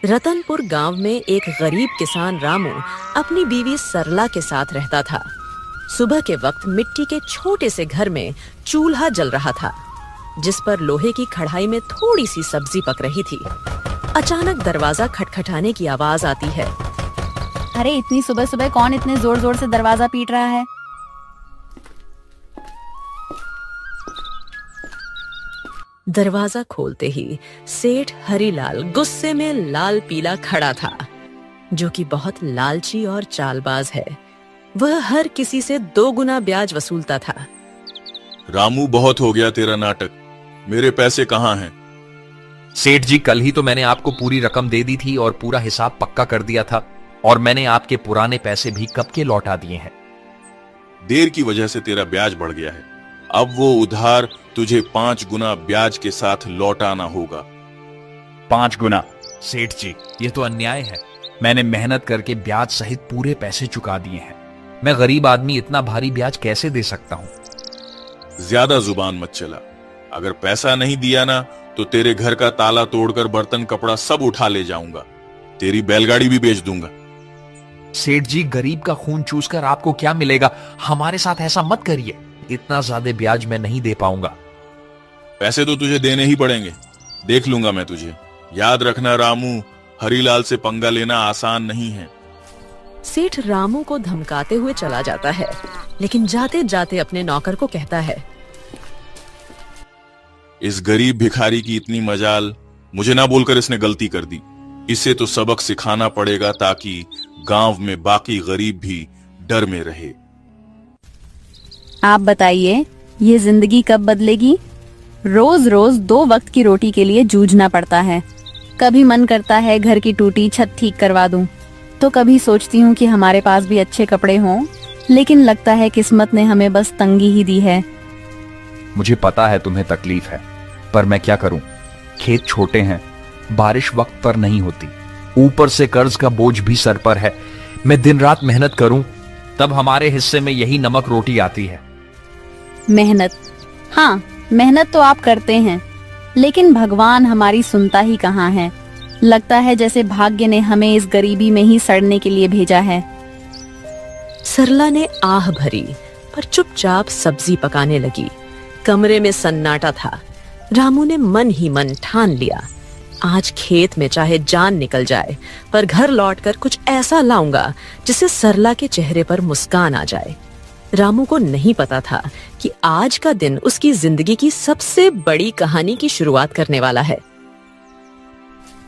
रतनपुर गांव में एक गरीब किसान रामू अपनी बीवी सरला के साथ रहता था। सुबह के वक्त मिट्टी के छोटे से घर में चूल्हा जल रहा था, जिस पर लोहे की कढ़ाई में थोड़ी सी सब्जी पक रही थी। अचानक दरवाजा खटखटाने की आवाज आती है। अरे इतनी सुबह सुबह कौन इतने जोर जोर से दरवाजा पीट रहा है? दरवाजा खोलते ही सेठ हरीलाल गुस्से में लाल पीला खड़ा था, जो कि बहुत लालची और चालबाज है। वह हर किसी से 2 गुना ब्याज वसूलता था। रामू, बहुत हो गया तेरा नाटक। मेरे पैसे कहाँ हैं? सेठ जी, कल ही तो मैंने आपको पूरी रकम दे दी थी और पूरा हिसाब पक्का कर दिया था, और मैंने आपके पुराने पैसे भी कब के लौटा दिए हैं। देर की वजह से तेरा ब्याज बढ़ गया है। अब वो उधार तुझे 5 गुना ब्याज के साथ लौटाना होगा। 5 गुना? सेठ जी, ये तो अन्याय है। मैंने मेहनत करके ब्याज सहित पूरे पैसे चुका दिए हैं। मैं गरीब आदमी इतना भारी ब्याज कैसे दे सकता हूँ? ज्यादा जुबान मत चला। अगर पैसा नहीं दिया ना तो तेरे घर का ताला तोड़कर बर्तन कपड़ा सब उठा ले जाऊंगा। तेरी बैलगाड़ी भी बेच दूंगा। सेठ जी, गरीब का खून चूसकर आपको क्या मिलेगा? हमारे साथ ऐसा मत करिए। इतना ज्यादा ब्याज मैं नहीं दे पाऊंगा। पैसे तो तुझे देने ही पड़ेंगे। देख लूंगा मैं तुझे। याद रखना रामू, हरीलाल से पंगा लेना आसान नहीं है। सेठ रामू को धमकाते हुए चला जाता है, लेकिन जाते जाते अपने नौकर को कहता है, इस गरीब भिखारी की इतनी मजाल, मुझे ना बोलकर इसने गलती कर दी। इसे तो सबक सिखाना पड़ेगा ताकि गांव में बाकी गरीब भी डर में रहे। आप बताइए, ये जिंदगी कब बदलेगी? रोज रोज 2 वक्त की रोटी के लिए जूझना पड़ता है। कभी मन करता है घर की टूटी छत ठीक करवा दूं, तो कभी सोचती हूँ कि हमारे पास भी अच्छे कपड़े हों, लेकिन लगता है किस्मत ने हमें बस तंगी ही दी है। मुझे पता है तुम्हें तकलीफ है, पर मैं क्या करूं? खेत छोटे हैं, बारिश वक्त पर नहीं होती, ऊपर से कर्ज का बोझ भी सर पर है। मैं दिन रात मेहनत करूं, तब हमारे हिस्से में यही नमक रोटी आती है। मेहनत? हाँ, मेहनत तो आप करते हैं, लेकिन भगवान हमारी सुनता ही कहाँ है। लगता है जैसे भाग्य ने हमें इस गरीबी में ही सड़ने के लिए भेजा है। सरला ने आह भरी, पर चुपचाप सब्जी पकाने लगी। कमरे में सन्नाटा था। रामू ने मन ही मन ठान लिया, आज खेत में चाहे जान निकल जाए, पर घर लौटकर कुछ ऐसा लाऊंगा जिससे सरला के चेहरे पर मुस्कान आ जाए। रामू को नहीं पता था कि आज का दिन उसकी जिंदगी की सबसे बड़ी कहानी की शुरुआत करने वाला है।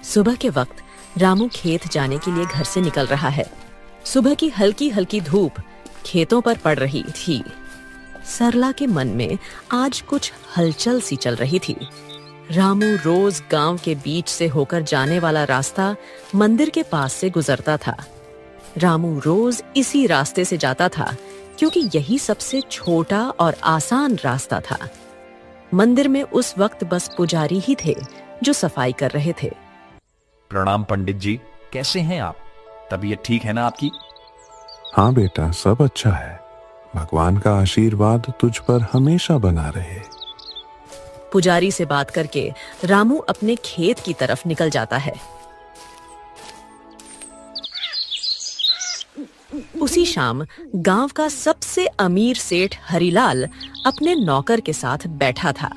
सुबह के वक्त रामू खेत जाने के लिए घर से निकल रहा है। सुबह की हल्की हल्की धूप खेतों पर पड़ रही थी। सरला के मन में आज कुछ हलचल सी चल रही थी। रामू रोज गांव के बीच से होकर जाने वाला रास्ता मंदिर के पास से गुजरता था। रामू रोज इसी रास्ते से जाता था, क्योंकि यही सबसे छोटा और आसान रास्ता था। मंदिर में उस वक्त बस पुजारी ही थे जो सफाई कर रहे थे। प्रणाम पंडित जी, कैसे हैं आप? तबीयत ठीक है ना आपकी? हाँ बेटा, सब अच्छा है। भगवान का आशीर्वाद तुझ पर हमेशा बना रहे। पुजारी से बात करके रामू अपने खेत की तरफ निकल जाता है। उसी शाम गांव का सबसे अमीर सेठ हरीलाल अपने नौकर के साथ बैठा था।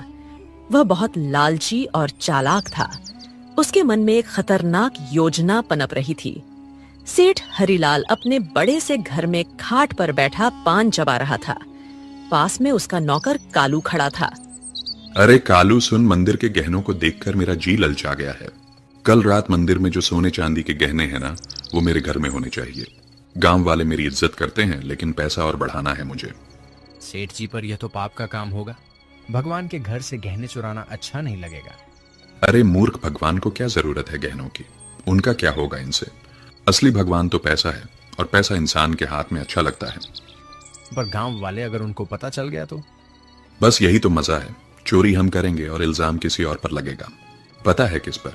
वह बहुत लालची और चालाक था। उसके मन में एक खतरनाक योजना पनप रही थी। सेठ हरीलाल अपने बड़े से घर में खाट पर बैठा पान चबा रहा था। पास में उसका नौकर कालू खड़ा था। अरे कालू सुन, मंदिर के गहनों को देखकर मेरा जी ललचा गया है। कल रात मंदिर में जो सोने चांदी के गहने हैं ना, वो मेरे घर में होने चाहिए। गांव वाले मेरी इज्जत करते हैं, लेकिन पैसा और बढ़ाना है मुझे। सेठ जी, पर यह तो पाप का काम होगा। भगवान के घर से गहने चुराना अच्छा नहीं लगेगा। अरे मूर्ख, भगवान को क्या जरूरत है गहनों की? उनका क्या होगा इनसे? असली भगवान तो पैसा है, और पैसा इंसान के हाथ में अच्छा लगता है। पर गांव वाले अगर उनको पता चल गया तो? बस यही तो मजा है। चोरी हम करेंगे और इल्जाम किसी और पर लगेगा। पता है किस पर?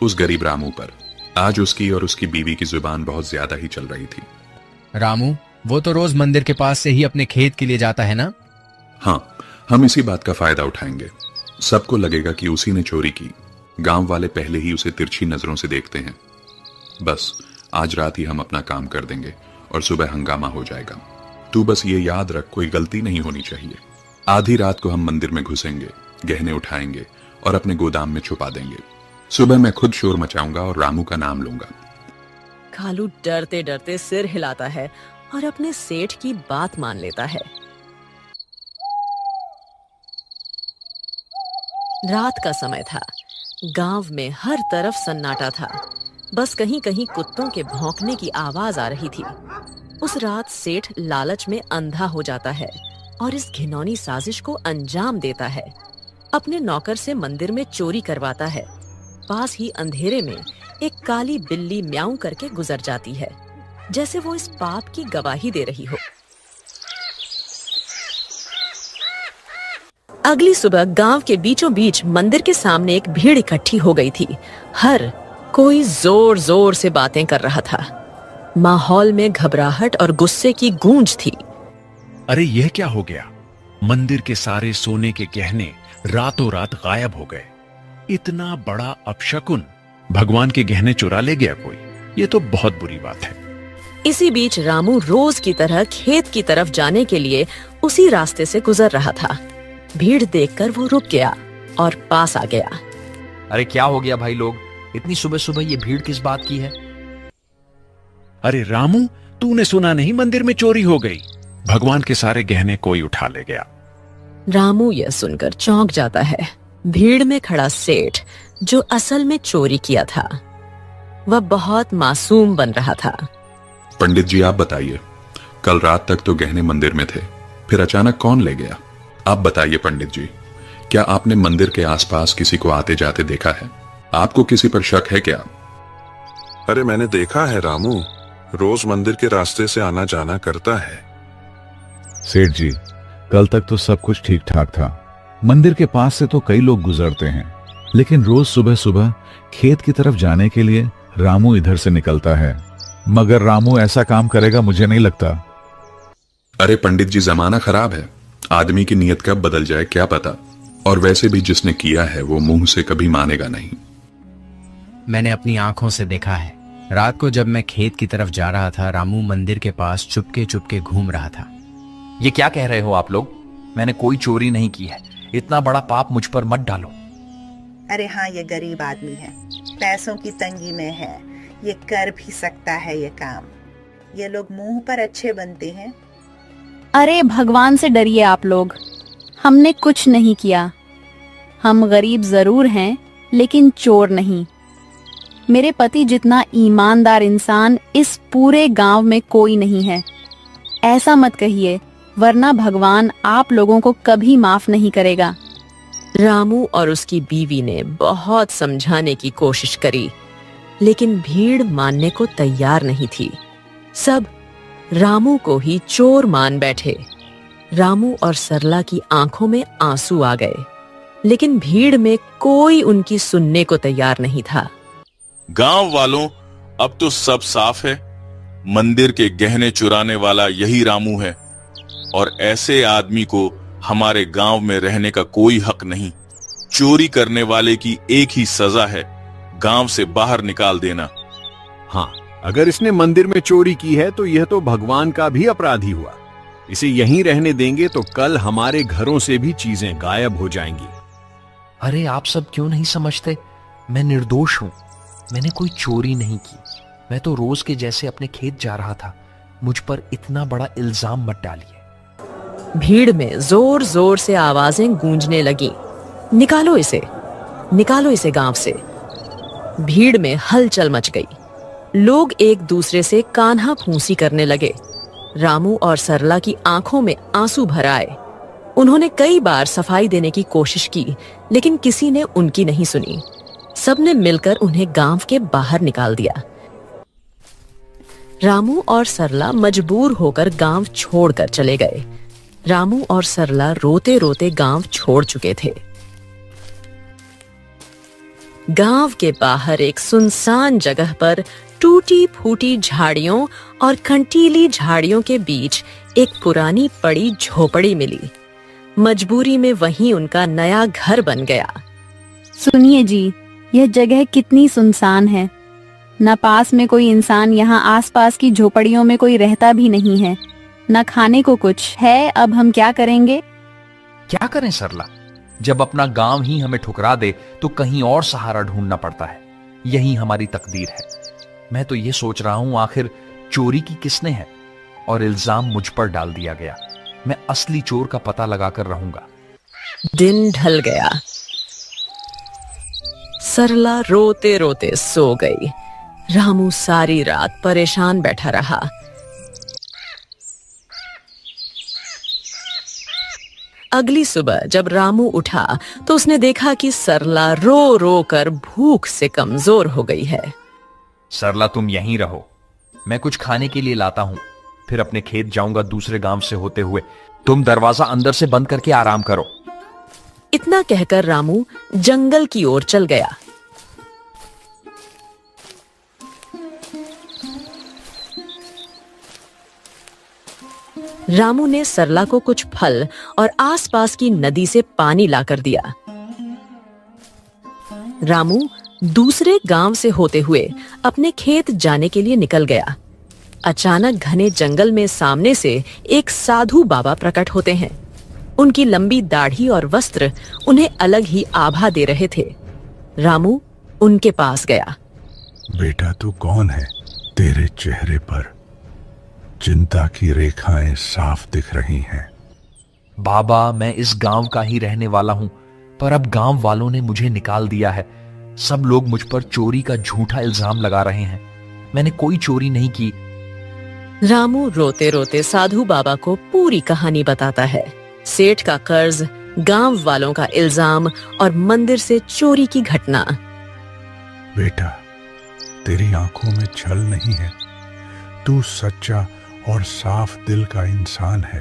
उस गरीब रामू पर। आज उसकी और उसकी बीवी की जुबान बहुत ज्यादा ही चल रही थी। रामू, वो तो रोज मंदिर के पास से ही अपने खेत के लिए जाता है ना? हाँ, हम इसी बात का फायदा उठाएंगे। सबको लगेगा कि उसी ने चोरी की। गांव वाले पहले ही उसे तिरछी नजरों से देखते हैं। बस आज रात ही हम अपना काम कर देंगे और सुबह हंगामा हो जाएगा। तू बस ये याद रख, कोई गलती नहीं होनी चाहिए। आधी रात को हम मंदिर में घुसेंगे, गहने उठाएंगे और अपने गोदाम में छुपा देंगे। सुबह मैं खुद शोर मचाऊंगा और रामू का नाम लूंगा। कालू डरते डरते सिर हिलाता है और अपने सेठ की बात मान लेता है। रात का समय था। गांव में हर तरफ सन्नाटा था। बस कहीं कहीं कुत्तों के भौंकने की आवाज आ रही थी। उस रात सेठ लालच में अंधा हो जाता है और इस घिनौनी साजिश को अंजाम देता है। अपने नौकर से मंदिर में चोरी करवाता है। पास ही अंधेरे में एक काली बिल्ली म्याऊं करके गुजर जाती है, जैसे वो इस पाप की गवाही दे रही हो। अगली सुबह गांव के बीचों बीच मंदिर के सामने एक भीड़ इकट्ठी हो गई थी। हर कोई जोर जोर से बातें कर रहा था। माहौल में घबराहट और गुस्से की गूंज थी। अरे यह क्या हो गया? मंदिर के सारे सोने के गहने रातों रात गायब हो गए। इतना बड़ा अपशकुन, भगवान के गहने चुरा ले गया कोई। ये तो बहुत बुरी बात है। इसी बीच रामू रोज की तरह खेत की तरफ जाने के लिए उसी रास्ते से गुजर रहा था। भीड़ देखकर वो रुक गया और पास आ गया। अरे क्या हो गया भाई लोग, इतनी सुबह सुबह ये भीड़ किस बात की है? अरे रामू, तूने सुना नहीं मंदिर में चोरी हो गई। भगवान के सारे गहने कोई उठा ले गया। रामू यह सुनकर चौंक जाता है। भीड़ में खड़ा सेठ, जो असल में चोरी किया था, वह बहुत मासूम बन रहा था। पंडित जी आप बताइए, कल रात तक तो गहने मंदिर में थे, फिर अचानक कौन ले गया? आप बताइए पंडित जी, क्या आपने मंदिर के आसपास किसी को आते जाते देखा है? आपको किसी पर शक है क्या? अरे मैंने देखा है रामू, रोज मंदिर के रास्ते से आना जाना करता है। सेठ जी, कल तक तो सब कुछ ठीक ठाक था। मंदिर के पास से तो कई लोग गुजरते हैं, लेकिन रोज सुबह सुबह खेत की तरफ जाने के लिए रामू इधर से निकलता है। मगर रामू ऐसा काम करेगा मुझे नहीं लगता। अरे पंडित जी, जमाना खराब है, आदमी की नीयत कब बदल जाए क्या पता। और वैसे भी जिसने किया है वो मुंह से कभी मानेगा नहीं। मैंने अपनी आंखों से देखा है। रात को जब मैं खेत की तरफ जा रहा था, रामू मंदिर के पास चुपके चुपके घूम रहा था। ये क्या कह रहे हो आप लोग? मैंने कोई चोरी नहीं की है। इतना बड़ा पाप मुझ पर मत डालो। अरे हाँ, ये गरीब आदमी है, पैसों की तंगी में है, ये कर भी सकता है ये काम। ये लोग मुंह पर अच्छे बनते हैं। अरे भगवान से डरिए आप लोग, हमने कुछ नहीं किया। हम गरीब जरूर हैं, लेकिन चोर नहीं। मेरे पति जितना ईमानदार इंसान इस पूरे गांव में कोई नहीं है। ऐसा मत कहिए, वरना भगवान आप लोगों को कभी माफ नहीं करेगा। रामू और उसकी बीवी ने बहुत समझाने की कोशिश करी, लेकिन भीड़ मानने को तैयार नहीं थी। सब रामू को ही चोर मान बैठे। रामू और सरला की आंखों में आंसू आ गए, लेकिन भीड़ में कोई उनकी सुनने को तैयार नहीं था। गांव वालों, अब तो सब साफ है। मंदिर के गहने चुराने वाला यही रामू है और ऐसे आदमी को हमारे गांव में रहने का कोई हक नहीं। चोरी करने वाले की एक ही सजा है, गांव से बाहर निकाल देना। हाँ, अगर इसने मंदिर में चोरी की है तो यह तो भगवान का भी अपराधी हुआ। इसे यहीं रहने देंगे तो कल हमारे घरों से भी चीजें गायब हो जाएंगी। अरे आप सब क्यों नहीं समझते? मैं निर्दोष हूं। मैंने कोई चोरी नहीं की। मैं तो रोज के जैसे अपने खेत जा रहा था। मुझ पर इतना बड़ा इल्जाम मत डालिए। भीड़ में जोर जोर से आवाजें गूंजने लगी। निकालो इसे, निकालो इसे गांव से। भीड़ में हलचल मच गई। लोग एक दूसरे से कान्हा फूंसी करने लगे। रामू और सरला की आंखों में आंसू भर आए। उन्होंने कई बार सफाई देने की कोशिश की, लेकिन किसी ने उनकी नहीं सुनी। सबने मिलकर उन्हें गांव के बाहर निकाल दिया। रामू और सरला मजबूर होकर गांव छोड़कर चले गए। रामू और सरला रोते रोते गांव छोड़ चुके थे। गांव के बाहर एक सुनसान जगह पर टूटी फूटी झाड़ियों और कंटीली झाड़ियों के बीच एक पुरानी पड़ी झोपड़ी मिली। मजबूरी में वहीं उनका नया घर बन गया। सुनिए जी, यह जगह कितनी सुनसान है। न पास में कोई इंसान, यहाँ आसपास की झोपड़ियों में कोई रहता भी नहीं है। न खाने को कुछ है। अब हम क्या करेंगे? क्या करें सरला? जब अपना गांव ही हमें ठुकरा दे तो कहीं और सहारा ढूंढना पड़ता है। यही हमारी तकदीर है। मैं तो ये सोच रहा हूं, आखिर चोरी की किसने है और इल्जाम मुझ पर डाल दिया गया। मैं असली चोर का पता लगाकर रहूंगा। दिन ढल गया। सरला रोते रोते सो गई। रामू सारी रात परेशान बैठा रहा। अगली सुबह जब रामू उठा तो उसने देखा कि सरला रो रो कर भूख से कमजोर हो गई है। सरला, तुम यहीं रहो, मैं कुछ खाने के लिए लाता हूं, फिर अपने खेत जाऊंगा दूसरे गांव से होते हुए। तुम दरवाजा अंदर से बंद करके आराम करो। इतना कहकर रामू जंगल की ओर चल गया। रामू ने सरला को कुछ फल और आसपास की नदी से पानी लाकर दिया। रामू दूसरे गांव से होते हुए अपने खेत जाने के लिए निकल गया। अचानक घने जंगल में सामने से एक साधु बाबा प्रकट होते हैं। उनकी लंबी दाढ़ी और वस्त्र उन्हें अलग ही आभा दे रहे थे। रामू उनके पास गया। बेटा, तू कौन है? तेरे चेहरे पर चिंता की रेखाएं साफ दिख रही हैं। बाबा, मैं इस गांव का ही रहने वाला हूं, पर अब गांव वालों ने मुझे निकाल दिया है। सब लोग मुझ पर चोरी का झूठा इल्जाम लगा रहे हैं। मैंने कोई चोरी नहीं की। रामू रोते रोते साधु बाबा को पूरी कहानी बताता है। सेठ का कर्ज, गांव वालों का इल्जाम और मंदिर से चोरी की घटना। बेटा, तेरी आंखों में छल नहीं है। तू सच्चा और साफ दिल का इंसान है।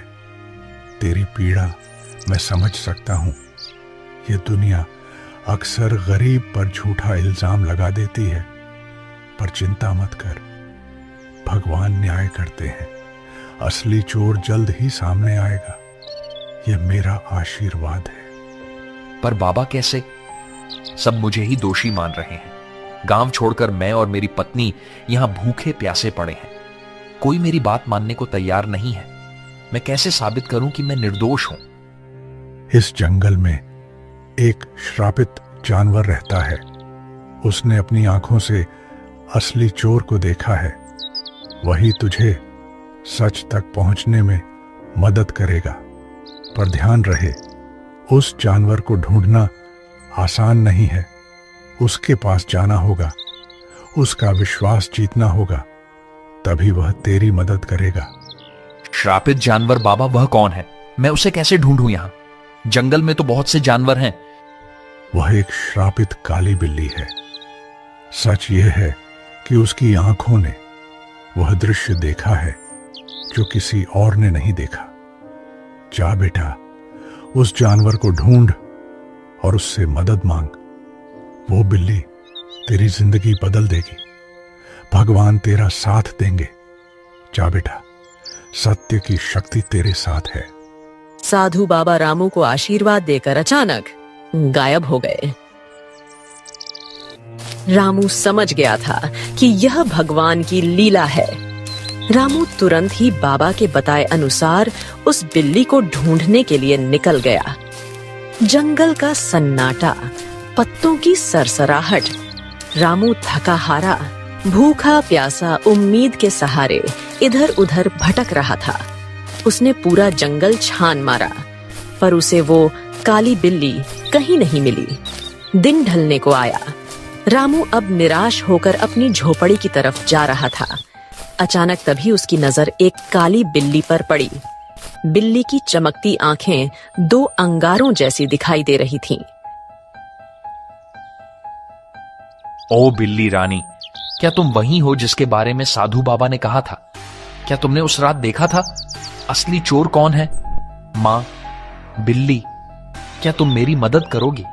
तेरी पीड़ा मैं समझ सकता हूं। ये दुनिया अक्सर गरीब पर झूठा इल्जाम लगा देती है, पर चिंता मत कर, भगवान न्याय करते हैं। असली चोर जल्द ही सामने आएगा। यह मेरा आशीर्वाद है। पर बाबा, कैसे? सब मुझे ही दोषी मान रहे हैं। गांव छोड़कर मैं और मेरी पत्नी यहां भूखे प्यासे पड़े हैं। कोई मेरी बात मानने को तैयार नहीं है। मैं कैसे साबित करूं कि मैं निर्दोष हूं? इस जंगल में एक श्रापित जानवर रहता है। उसने अपनी आंखों से असली चोर को देखा है। वही तुझे सच तक पहुंचने में मदद करेगा। पर ध्यान रहे, उस जानवर को ढूंढना आसान नहीं है। उसके पास जाना होगा, उसका विश्वास जीतना होगा, तभी वह तेरी मदद करेगा। श्रापित जानवर बाबा, वह कौन है? मैं उसे कैसे ढूंढूं? यहां जंगल में तो बहुत से जानवर हैं। वह एक श्रापित काली बिल्ली है। सच यह है कि उसकी आंखों ने वह दृश्य देखा है जो किसी और ने नहीं देखा। जा बेटा, उस जानवर को ढूंढ और उससे मदद मांग। वो बिल्ली तेरी जिंदगी बदल देगी। भगवान तेरा साथ देंगे। जा बेटा, सत्य की शक्ति तेरे साथ है। साधु बाबा रामू को आशीर्वाद देकर अचानक गायब हो गए। रामू समझ गया था कि यह भगवान की लीला है। रामू तुरंत ही बाबा के बताए अनुसार उस बिल्ली को ढूंढने के लिए निकल गया। जंगल का सन्नाटा, पत्तों की सरसराहट। रामू थका हारा, भूखा प्यासा, उम्मीद के सहारे इधर उधर भटक रहा था। उसने पूरा जंगल छान मारा, पर उसे वो काली बिल्ली कहीं नहीं मिली। दिन ढलने को आया। रामू अब निराश होकर अपनी झोपड़ी की तरफ जा रहा था। अचानक तभी उसकी नजर एक काली बिल्ली पर पड़ी। बिल्ली की चमकती आंखें दो अंगारों जैसी दिखाई दे रही थीं। ओ बिल्ली रानी, क्या तुम वही हो जिसके बारे में साधु बाबा ने कहा था? क्या तुमने उस रात देखा था? असली चोर कौन है? माँ, बिल्ली, क्या तुम मेरी मदद करोगी?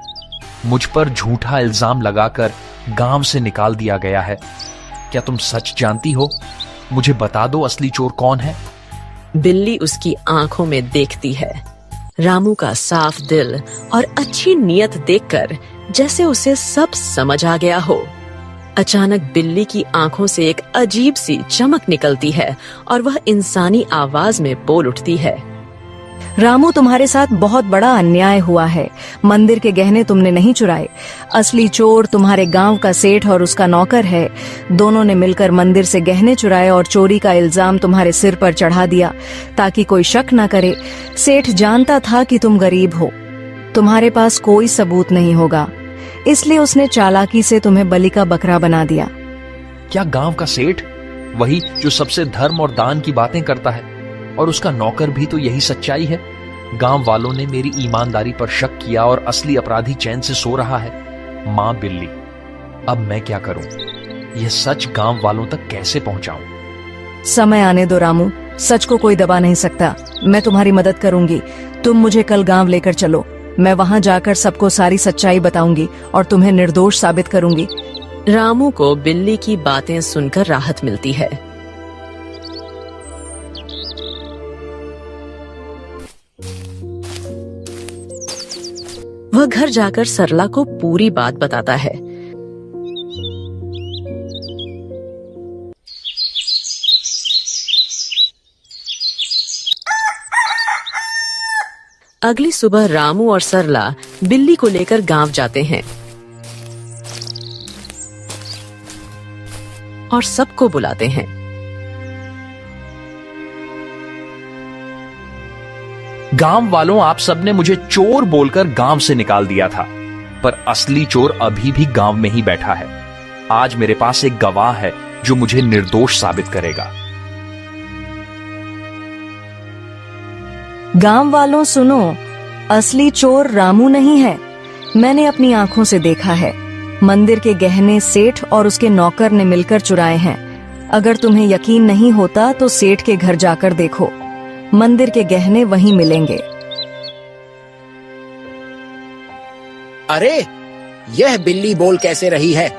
मुझ पर झूठा इल्जाम लगाकर गांव से निकाल दिया गया है। क्या तुम सच जानती हो? मुझे बता दो, असली चोर कौन है? बिल्ली उसकी आंखों में देखती है। रामू का साफ दिल और अच्छी नीयत देखकर जैसे उसे सब समझ आ गया हो। अचानक बिल्ली की आंखों से एक अजीब सी चमक निकलती है और वह इंसानी आवाज में बोल उठती है। रामू, तुम्हारे साथ बहुत बड़ा अन्याय हुआ है। मंदिर के गहने तुमने नहीं चुराए। असली चोर तुम्हारे गांव का सेठ और उसका नौकर है। दोनों ने मिलकर मंदिर से गहने चुराए और चोरी का इल्जाम तुम्हारे सिर पर चढ़ा दिया ताकि कोई शक न करे। सेठ जानता था कि तुम गरीब हो, तुम्हारे पास कोई सबूत नहीं होगा, इसलिए उसने चालाकी से तुम्हें बलि का बकरा बना दिया। क्या गांव का सेठ, वही जो सबसे धर्म और दान की बातें करता है, और उसका नौकर भी तो यही सच्चाई है? गांव वालों ने मेरी ईमानदारी पर शक किया और असली अपराधी चैन से सो रहा है। मां बिल्ली, अब मैं क्या करूं? यह सच गांव वालों तक कैसे पहुंचाऊं? समय आने दो रामू, सच को कोई दबा नहीं सकता। मैं तुम्हारी मदद करूंगी। तुम मुझे कल गांव लेकर चलो। मैं वहां जाकर सबको सारी सच्चाई बताऊंगी और तुम्हें निर्दोष साबित करूंगी। रामू को बिल्ली की बातें सुनकर राहत मिलती है। वह घर जाकर सरला को पूरी बात बताता है। अगली सुबह रामू और सरला बिल्ली को लेकर गांव जाते हैं और सबको बुलाते हैं। गांव वालों, आप सबने मुझे चोर बोलकर गांव से निकाल दिया था, पर असली चोर अभी भी गांव में ही बैठा है। आज मेरे पास एक गवाह है जो मुझे निर्दोष साबित करेगा। गांव वालों सुनो, असली चोर रामू नहीं है। मैंने अपनी आंखों से देखा है। मंदिर के गहने सेठ और उसके नौकर ने मिलकर चुराए हैं। अगर तुम्हें यकीन नहीं होता तो सेठ के घर जाकर देखो, मंदिर के गहने वहीं मिलेंगे। अरे, यह बिल्ली बोल कैसे रही है?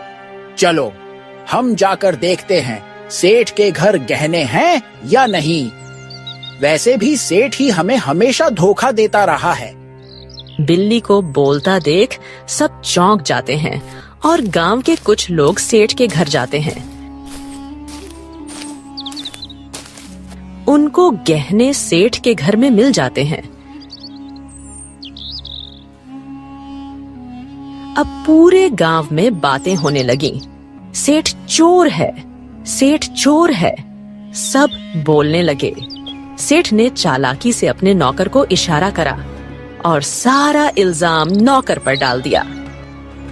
चलो हम जाकर देखते हैं सेठ के घर गहने हैं या नहीं। वैसे भी सेठ ही हमें हमेशा धोखा देता रहा है। बिल्ली को बोलता देख सब चौंक जाते हैं और गांव के कुछ लोग सेठ के घर जाते हैं। उनको गहने सेठ के घर में मिल जाते हैं। अब पूरे गांव में बातें होने लगी। सेठ चोर है, सेठ चोर है। सब बोलने लगे। सेठ ने चालाकी से अपने नौकर को इशारा करा और सारा इल्जाम नौकर पर डाल दिया।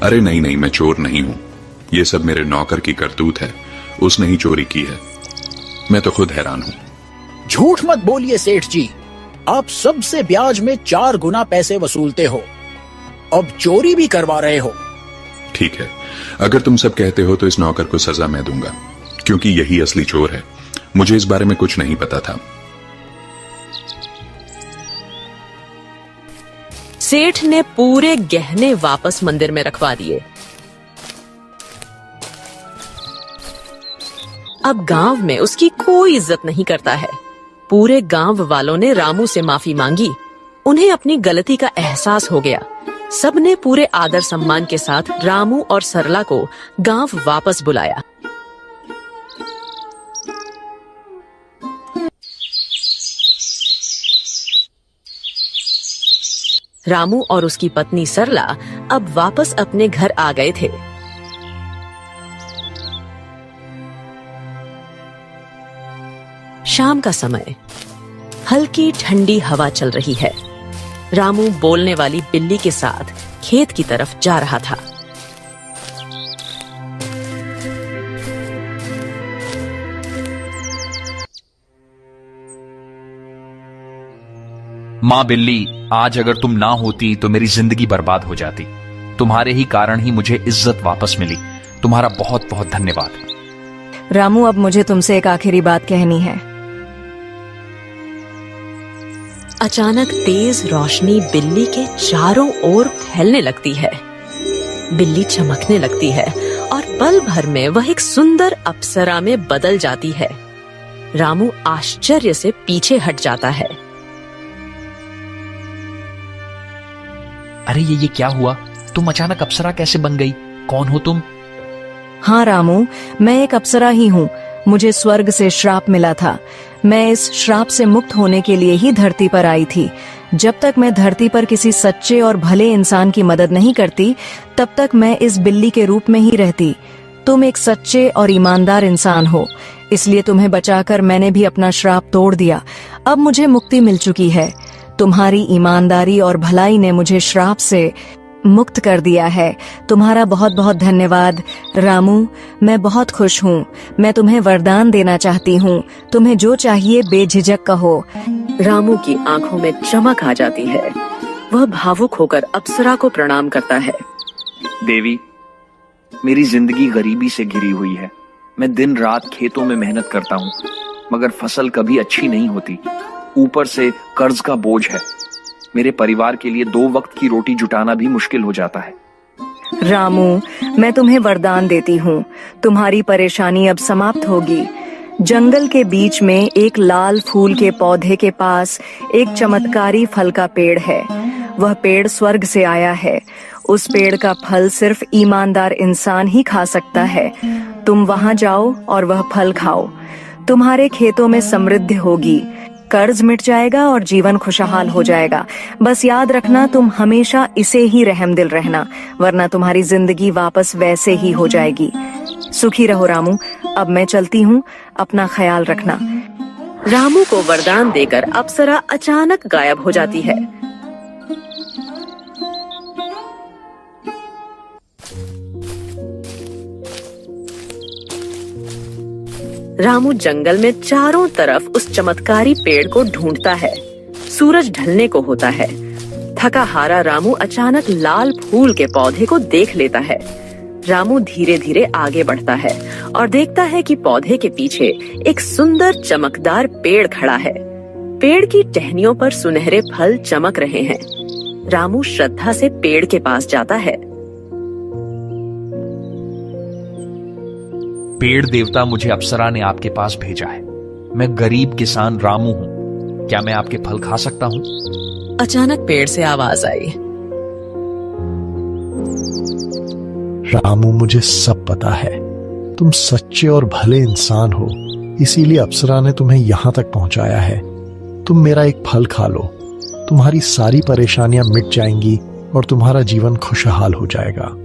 अरे नहीं नहीं, मैं चोर नहीं हूँ। ये सब मेरे नौकर की करतूत है। उसने ही चोरी की है। मैं तो खुद हैरान हूँ। झूठ मत बोलिए सेठ जी, आप सबसे ब्याज में 4 गुना पैसे वसूलते हो, अब चोरी भी करवा रहे हो। ठीक है, अगर तुम सब कहते हो तो इस नौकर को सजा मैं दूंगा, क्योंकि यही असली चोर है। मुझे इस बारे में कुछ नहीं पता था। सेठ ने पूरे गहने वापस मंदिर में रखवा दिए। अब गांव में उसकी कोई इज्जत नहीं करता है। पूरे गांव वालों ने रामू से माफी मांगी। उन्हें अपनी गलती का एहसास हो गया। सबने पूरे आदर सम्मान के साथ रामू और सरला को गांव वापस बुलाया। रामू और उसकी पत्नी सरला अब वापस अपने घर आ गए थे। शाम का समय, हल्की ठंडी हवा चल रही है। रामू बोलने वाली बिल्ली के साथ खेत की तरफ जा रहा था। मां बिल्ली, आज अगर तुम ना होती तो मेरी जिंदगी बर्बाद हो जाती। तुम्हारे ही कारण ही मुझे इज्जत वापस मिली। तुम्हारा बहुत बहुत धन्यवाद। रामू, अब मुझे तुमसे एक आखिरी बात कहनी है। अचानक तेज रोशनी बिल्ली के चारों ओर फैलने लगती है। बिल्ली चमकने लगती है और पल भर में वह एक सुंदर अप्सरा में बदल जाती है। रामू आश्चर्य से पीछे हट जाता है। अरे ये क्या हुआ? तुम अचानक अप्सरा कैसे बन गई? कौन हो तुम? हाँ रामू, मैं एक अप्सरा ही हूँ। मुझे स्वर्ग से श्राप मिला था। मैं इस श्राप से मुक्त होने के लिए ही धरती पर आई थी। जब तक मैं धरती पर किसी सच्चे और भले इंसान की मदद नहीं करती, तब तक मैं इस बिल्ली के रूप में ही रहती। तुम एक सच्चे और ईमानदार इंसान हो, इसलिए तुम्हें बचाकर मैंने भी अपना श्राप तोड़ दिया। अब मुझे मुक्ति मिल चुकी है। तुम्हारी ईमानदारी और भलाई ने मुझे श्राप से मुक्त कर दिया है। तुम्हारा बहुत बहुत धन्यवाद रामू। मैं बहुत खुश हूँ। मैं तुम्हें वरदान देना चाहती हूँ। तुम्हें जो चाहिए बेझिझक कहो। रामू की आंखों में चमक आ जाती है। वह भावुक होकर अप्सरा को प्रणाम करता है। देवी, मेरी जिंदगी गरीबी से घिरी हुई है। मैं दिन रात खेतों में मेहनत करता हूँ, मगर फसल कभी अच्छी नहीं होती। ऊपर से कर्ज का बोझ है। मेरे परिवार के लिए 2 वक्त की रोटी जुटाना भी मुश्किल हो जाता है। रामू, मैं तुम्हें वरदान देती हूँ। तुम्हारी परेशानी अब समाप्त होगी। जंगल के बीच में एक लाल फूल के पौधे के पास एक चमत्कारी फल का पेड़ है। वह पेड़ स्वर्ग से आया है। उस पेड़ का फल सिर्फ ईमानदार इंसान ही खा सकता है। तुम वहां जाओ और वह फल खाओ। तुम्हारे खेतों में समृद्धि होगी, कर्ज मिट जाएगा और जीवन खुशहाल हो जाएगा। बस याद रखना, तुम हमेशा इसे ही रहमदिल रहना, वरना तुम्हारी जिंदगी वापस वैसे ही हो जाएगी। सुखी रहो रामू। अब मैं चलती हूँ। अपना ख्याल रखना। रामू को वरदान देकर अप्सरा अचानक गायब हो जाती है। रामू जंगल में चारों तरफ उस चमत्कारी पेड़ को ढूंढता है। सूरज ढलने को होता है। थका हारा रामू अचानक लाल फूल के पौधे को देख लेता है। रामू धीरे धीरे आगे बढ़ता है और देखता है कि पौधे के पीछे एक सुंदर चमकदार पेड़ खड़ा है। पेड़ की टहनियों पर सुनहरे फल चमक रहे हैं। रामू श्रद्धा से पेड़ के पास जाता है। पेड़ देवता, मुझे अप्सरा ने आपके पास भेजा है। मैं गरीब किसान रामू हूँ। क्या मैं आपके फल खा सकता हूँ? अचानक पेड़ से आवाज आई। रामू, मुझे सब पता है। तुम सच्चे और भले इंसान हो, इसीलिए अप्सरा ने तुम्हें यहाँ तक पहुंचाया है। तुम मेरा एक फल खा लो। तुम्हारी सारी परेशानियां मिट जाएंगी और तुम्हारा जीवन खुशहाल हो जाएगा।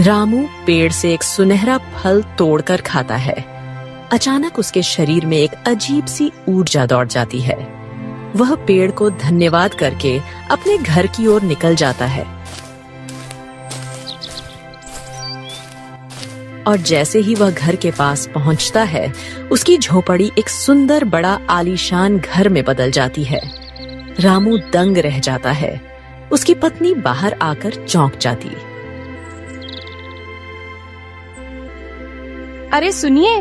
रामू पेड़ से एक सुनहरा फल तोड़कर खाता है। अचानक उसके शरीर में एक अजीब सी ऊर्जा दौड़ जाती है। वह पेड़ को धन्यवाद करके अपने घर की ओर निकल जाता है। और जैसे ही वह घर के पास पहुंचता है, उसकी झोपड़ी एक सुंदर बड़ा आलीशान घर में बदल जाती है। रामू दंग रह जाता है। उसकी पत्नी बाहर आकर चौंक जाती। अरे सुनिए,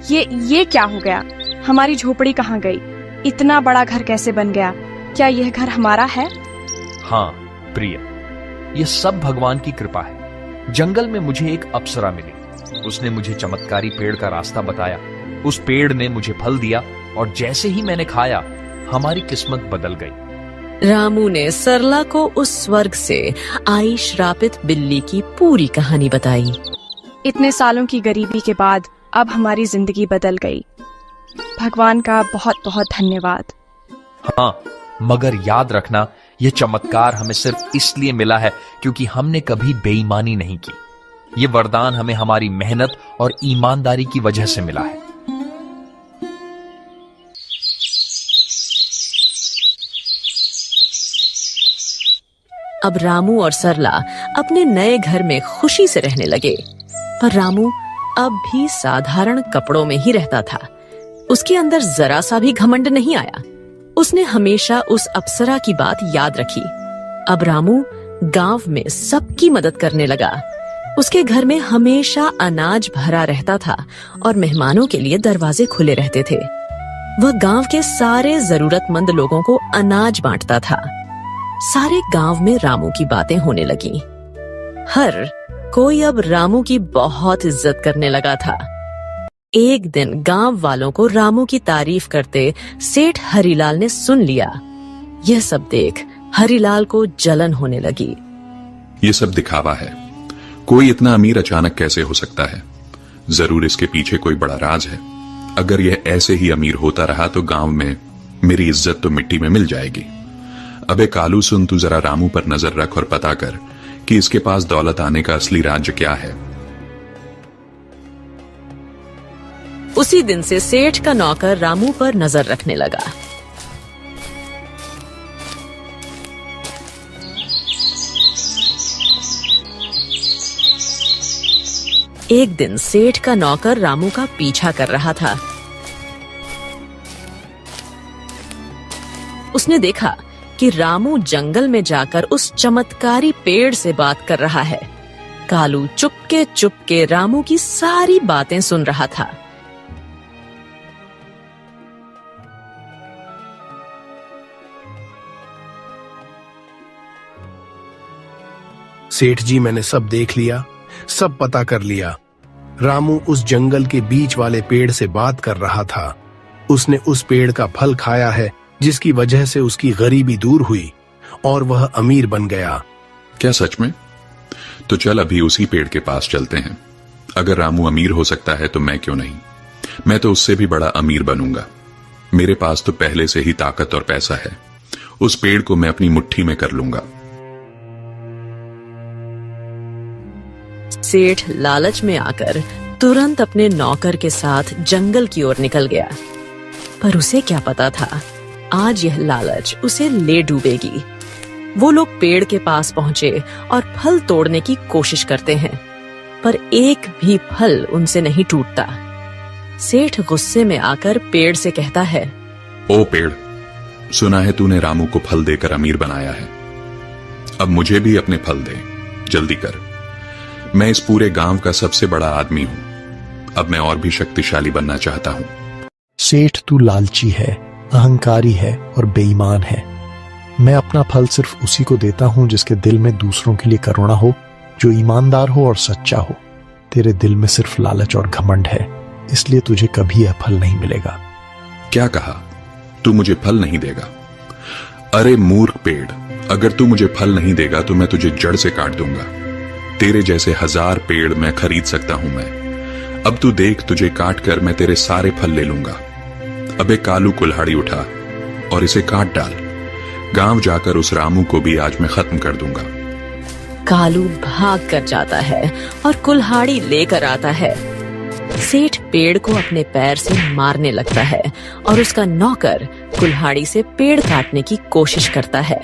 ये क्या हो गया? हमारी झोपड़ी कहाँ गई? इतना बड़ा घर कैसे बन गया? क्या यह घर हमारा है? हाँ प्रिय, यह सब भगवान की कृपा है। जंगल में मुझे एक अप्सरा मिली। उसने मुझे चमत्कारी पेड़ का रास्ता बताया। उस पेड़ ने मुझे फल दिया और जैसे ही मैंने खाया, हमारी किस्मत बदल गई। रामू ने सरला को उस स्वर्ग से आई श्रापित बिल्ली की पूरी कहानी बताई। इतने सालों की गरीबी के बाद अब हमारी जिंदगी बदल गई। भगवान का बहुत बहुत धन्यवाद। हाँ, मगर याद रखना, यह चमत्कार हमें सिर्फ इसलिए मिला है क्योंकि हमने कभी बेईमानी नहीं की। यह वरदान हमें हमारी मेहनत और ईमानदारी की वजह से मिला है। अब रामू और सरला अपने नए घर में खुशी से रहने लगे। पर रामू अब भी साधारण कपड़ों में ही रहता था। उसके अंदर जरा सा भी घमंड नहीं आया। उसने हमेशा उस अप्सरा की बात याद रखी। अब रामू गांव में सबकी मदद करने लगा। उसके घर में हमेशा अनाज भरा रहता था और मेहमानों के लिए दरवाजे खुले रहते थे। वह गांव के सारे जरूरतमंद लोगों को अनाज बांटता था। सारे गांव में रामू की बातें होने लगी। हर कोई अब रामू की बहुत इज्जत करने लगा था। एक दिन गांव वालों को रामू की तारीफ करते सेठ हरिलाल ने सुन लिया। यह सब देख हरिलाल को जलन होने लगी। ये सब दिखावा है। कोई इतना अमीर अचानक कैसे हो सकता है? जरूर इसके पीछे कोई बड़ा राज है। अगर यह ऐसे ही अमीर होता रहा तो गांव में मेरी इज्जत तो मिट्टी में मिल जाएगी। अबे कालू सुन, तू जरा रामू पर नजर रख और पता कर कि इसके पास दौलत आने का असली राज क्या है। उसी दिन से सेठ का नौकर रामू पर नजर रखने लगा। एक दिन सेठ का नौकर रामू का पीछा कर रहा था। उसने देखा कि रामू जंगल में जाकर उस चमत्कारी पेड़ से बात कर रहा है। कालू चुपके चुपके रामू की सारी बातें सुन रहा था। सेठ जी, मैंने सब देख लिया, सब पता कर लिया। रामू उस जंगल के बीच वाले पेड़ से बात कर रहा था। उसने उस पेड़ का फल खाया है जिसकी वजह से उसकी गरीबी दूर हुई और वह अमीर बन गया। क्या सच में? तो चल अभी उसी पेड़ के पास चलते हैं। अगर रामू अमीर हो सकता है तो मैं क्यों नहीं? मैं तो उससे भी बड़ा अमीर बनूंगा। मेरे पास तो पहले से ही ताकत और पैसा है। उस पेड़ को मैं अपनी मुट्ठी में कर लूंगा। सेठ लालच में आकर तुरंत अपने नौकर के साथ जंगल की ओर निकल गया। पर उसे क्या पता था, आज यह लालच उसे ले डूबेगी। वो लोग पेड़ के पास पहुंचे और फल तोड़ने की कोशिश करते हैं, पर एक भी फल उनसे नहीं टूटता। सेठ गुस्से में आकर पेड़ से कहता है, ओ पेड़, सुना है तूने रामू को फल देकर अमीर बनाया है। अब मुझे भी अपने फल दे, जल्दी कर। मैं इस पूरे गांव का सबसे बड़ा आदमी हूं। अब मैं और भी शक्तिशाली बनना चाहता हूं। सेठ, तू लालची है, अहंकारी है और बेईमान है। मैं अपना फल सिर्फ उसी को देता हूं जिसके दिल में दूसरों के लिए करुणा हो, जो ईमानदार हो और सच्चा हो। तेरे दिल में सिर्फ लालच और घमंड है, इसलिए तुझे कभी यह फल नहीं मिलेगा। क्या कहा? तू मुझे फल नहीं देगा? अरे मूर्ख पेड़, अगर तू मुझे फल नहीं देगा तो मैं तुझे जड़ से काट दूंगा। तेरे जैसे 1000 पेड़ मैं खरीद सकता हूं मैं। अब तू देख, तुझे काट कर मैं तेरे सारे फल ले लूंगा। अबे कालू, कुल्हाड़ी उठा और इसे काट डाल। गांव जाकर उस रामू को भी आज मैं खत्म कर दूंगा। कालू भाग कर जाता है और कुल्हाड़ी लेकर आता है। सेठ पेड़ को अपने पैर से मारने लगता है और उसका नौकर कुल्हाड़ी से पेड़ काटने की कोशिश करता है,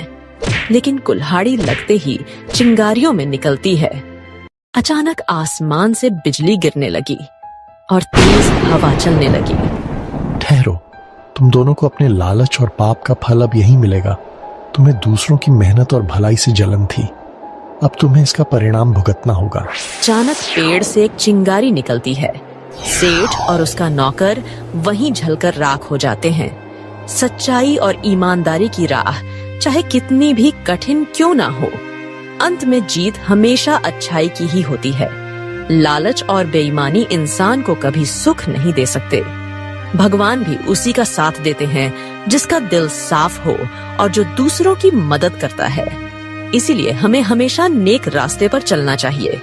लेकिन कुल्हाड़ी लगते ही चिंगारियों में निकलती है। अचानक आसमान से बिजली गिरने लगी और तेज हवा चलने लगी। ठहरो, तुम दोनों को अपने लालच और पाप का फल अब यही मिलेगा। तुम्हें दूसरों की मेहनत और भलाई से जलन थी, अब तुम्हें इसका परिणाम भुगतना होगा। अचानक पेड़ से एक चिंगारी निकलती है। सेठ और उसका नौकर वहीं जलकर राख हो जाते हैं। सच्चाई और ईमानदारी की राह चाहे कितनी भी कठिन क्यों ना हो, अंत में जीत हमेशा अच्छाई की ही होती है। लालच और बेईमानी इंसान को कभी सुख नहीं दे सकते। भगवान भी उसी का साथ देते हैं जिसका दिल साफ हो और जो दूसरों की मदद करता है। इसीलिए हमें हमेशा नेक रास्ते पर चलना चाहिए।